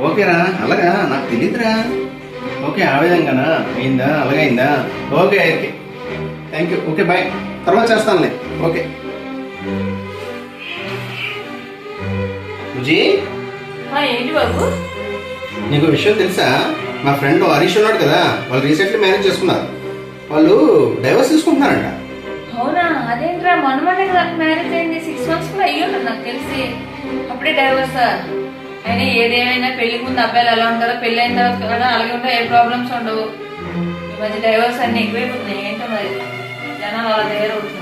ఓకేరా, అలాగా నాకు తెలియదురా. ఓకే, ఆ విధంగానా అయిందా? అలాగైందా? Okay okay, thank you. Okay bye, తర్వాత చేస్తానులే. ఓకే బుజ్జి, ఏంటి బాబు? నీకు విషయం తెలుసా? మా ఫ్రెండ్ హరీష్ ఉన్నాడు కదా, వాళ్ళు రీసెంట్లీ మ్యారేజ్ చేసుకున్నారు. వాళ్ళు డైవర్స్ తీసుకుంటున్నారంట. అవునా? అదేంట్రా, మొన్న మ్యారేజ్ అయింది, 6 months కూడా అయ్యి నాకు తెలిసి. అప్పుడే డైవర్స్? అయినా ఏదేమైనా పెళ్లికి ముందు అబ్బాయిలు ఎలా ఉంటారో పెళ్లి అయిన తర్వాత కూడా అలాగే ఉంటాయి, ఏ ప్రాబ్లమ్స్ ఉండవు. ఈ మధ్య డైవర్స్ అన్ని ఎక్కువైపోతున్నాయి. ఏంటో మరి జనాలు అలా తయారవుతున్నారు.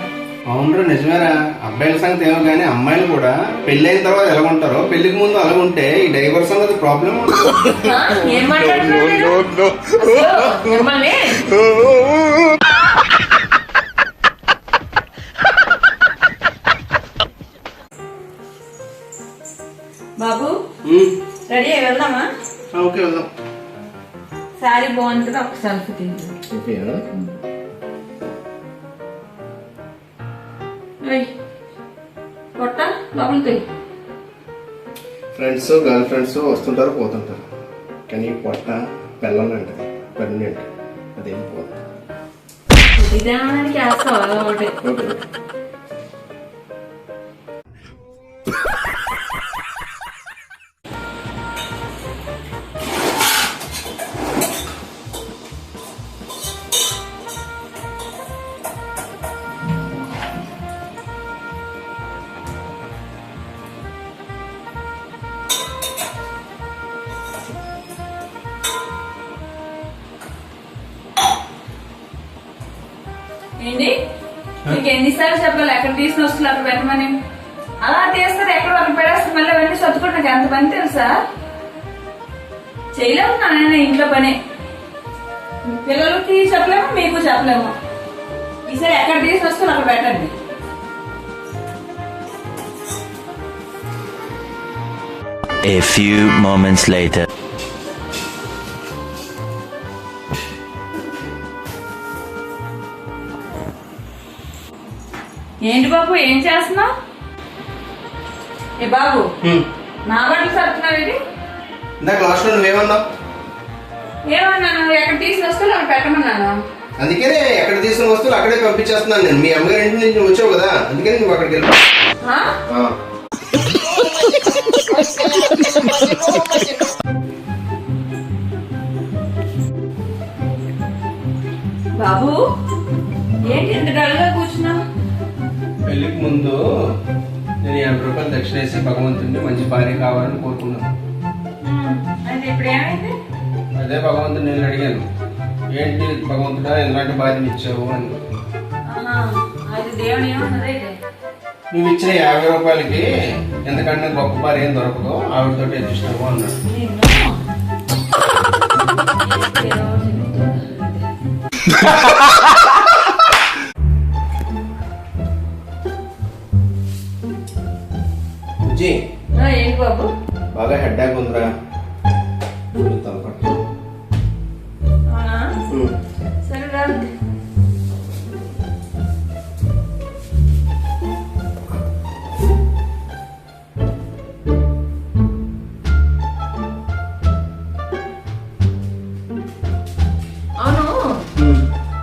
అవునరా, నిజమేరా. అబ్బాయిల సంగతి ఏమో కానీ అమ్మాయిలు కూడా పెళ్లి అయిన తర్వాత ఎలా ఉంటారో పెళ్లికి ముందు అలా ఉంటే ఈ డైవర్స్ అన్నది ప్రాబ్లం. ఏం మాట్లాడుతున్నారు? బాబు రెడీ అయ్యి వెళ్దామా? ఓకే వెళ్దాం. శారీ బాగుంది కదా, ఒక సెల్ఫీ తీద్దాం. పొట్ట లోపలికి. ఫ్రెండ్స్ గర్ల్ ఫ్రెండ్స్ వస్తుంటారు పోతుంటారు, కానీ పొట్ట బెల్లం లాంటిది, పర్మనెంట్. అదేం పోతుంది. విధానానికి వేస్తావా ఒకటి? ఏంటి మీకు ఎన్నిసార్లు చెప్పాలి ఎక్కడ తీసుకుని వస్తుంది అక్కడ పెట్టమని? అలా తీస్తారు, ఎక్కడ వాళ్ళు పెడేస్తారు, మళ్ళీ అవన్నీ చదువుకుంటే నాకు ఎంత పని తెలుసా? చేయలేము నాన్న ఇంట్లో పని. పిల్లలకి చెప్పలేము, మీకు చెప్పలేము. ఈసారి ఎక్కడ తీసుకుని వస్తుంది అక్కడ పెట్టండి. A few moments later. ఏంటి బాబు, ఏం చేస్తున్నావు? ఏ బాబు, నా బట్టలు సరుకున్నావు ఇది? ఇందాక లాస్ట్ లో నువ్వేమన్నావు? ఏమన్నాను? ఎక్కడ తీసుకుని వస్తువులు అక్కడ పెట్టమన్నాను. అందుకనే ఎక్కడ తీసుకున్న వస్తువులు అక్కడే పంపించేస్తున్నాను నేను. మీ అమ్మగారి ఇంటి నుంచి వచ్చావు కదా, అందుకని నువ్వు అక్కడికి వెళ్ళి. బాబు ఏంటి ఇంత డల్గా కూర్చున్నావు? పెళ్లికి ముందు నేను 50 రూపాయలు దక్షిణ వేసి భగవంతుడిని మంచి భార్య కావాలని కోరుకున్నాను. అయితే ఇప్పుడు ఏమైంది? అదే భగవంతుడు నేను అడిగాను, ఏంటి భగవంతుడా ఎలాంటి భార్యని ఇచ్చావు అని. అది దేవుని ఏమన్నదే, నువ్వు ఇచ్చిన 50 రూపాయలకి ఎంతకంటే గొప్ప భార్య ఏం దొరకదో ఆవిడతో అడ్జస్ట్ అవ్వు అన్నాడు. ఏంటి బాబు? బాగా హెడ్డాక్ ఉందిరా, తలపట్టు. సరే రా. అవును,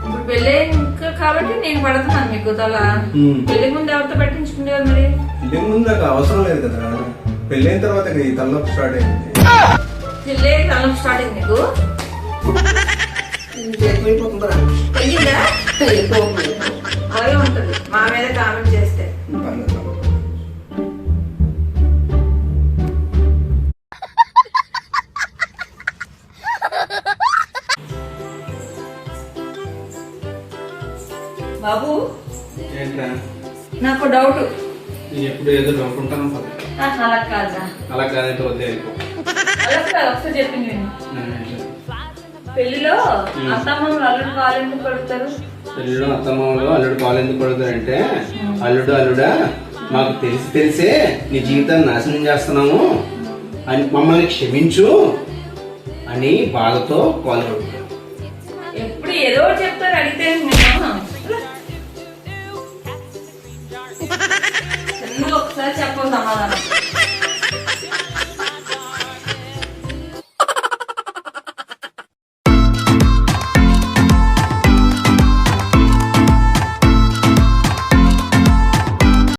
ఇప్పుడు పెళ్ళి ఇంకా కాబట్టి నేను పడుతున్నాను మీకు తల. పెళ్లి ముందు ఎవరితో పెట్టించుకునేవారు మరి? పెళ్లి ముందు నాకు అవసరం లేదు కదా, పెళ్ళైన తర్వాత ఈ తలనొప్పి స్టార్ట్ అయింది. పెళ్ళి తలనొప్పి స్టార్ట్ అయింది నీకు? అలాగే ఉంటుంది మా మీద కామెంట్ చేస్తే. బాబు నాకు డౌట్. ఎప్పుడు ఏదో డౌట్ ఉంటాను. అలా కాదా? అలా కాదంటే వద్దే అయిపో. అలా కాదు, ఒకసారి చెప్పింది పెళ్లిలో అత్తమ్మలు అల్లుడు కాలు ఎందుకు పడుతారు? పెళ్లిలో అత్తమ్మలు అల్లుడు కాలు ఎందుకు పడుతారంటే, అల్లుడు అల్లుడా మాకు తెలిసే నీ జీవితాన్ని నాశనం చేస్తున్నాము అని మమ్మల్ని క్షమించు అని బాధతో కాలు పడుతారు. ఎప్పుడు ఏదో చెప్తారు, అడిగితే ఒకసారి చెప్పు సమాధానం.